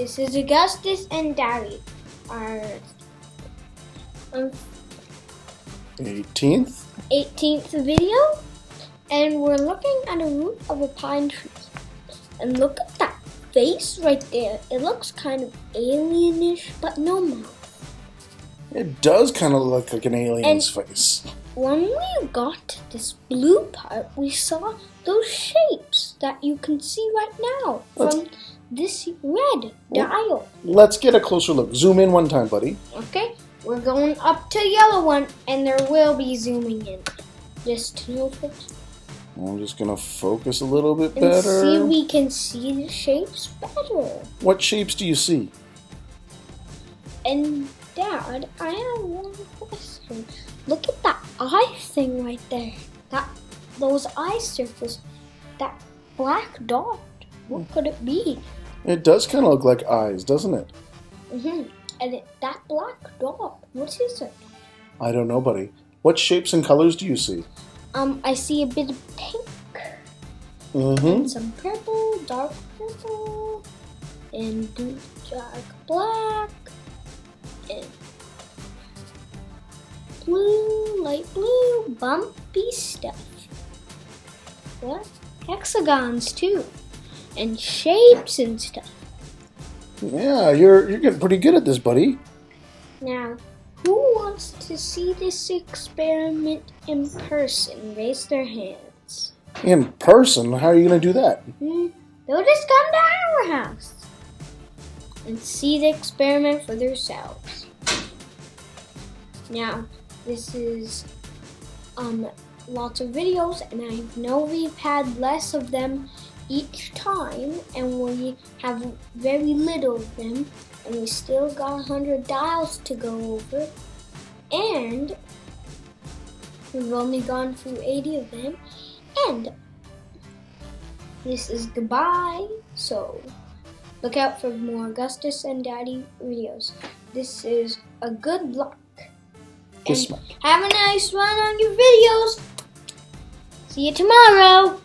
This is Augustus and Daddy, our 18th video, and we're looking at a root of a pine tree. And look at that face right there. It looks kind of alienish, but no mouth. It does kind of look like an alien's face. When we got to this blue part, we saw those shapes that you can see right now from this red dial. Let's get a closer look. Zoom in one time, buddy. Okay, we're going up to yellow one, and there will be zooming in. Just no focus. I'm just going to focus a little bit And better. see, we can see the shapes better. What shapes do you see? And Dad, I have one question. Look at that eye thing right there. Those eye circles. That black dot. What could it be? It does kind of look like eyes, doesn't it? And that black dot. What is it? I don't know, buddy. What shapes and colors do you see? I see a bit of pink. And some purple, dark purple, and dark black, and blue, light blue, bumpy stuff. What? Hexagons too, and shapes and stuff. Yeah, you're getting pretty good at this, buddy. Now, who wants to see this experiment in person? Raise their hands. In person? How are you going to do that? They'll just come to our house and see the experiment for themselves. Now, this is lots of videos, and I know we've had less of them each time, and we have very little of them, and we still got 100 dials to go over, and we've only gone through 80 of them, and this is goodbye. So look out for more Augustus and Daddy videos. This is a good luck. And have a nice run on your videos. See you tomorrow.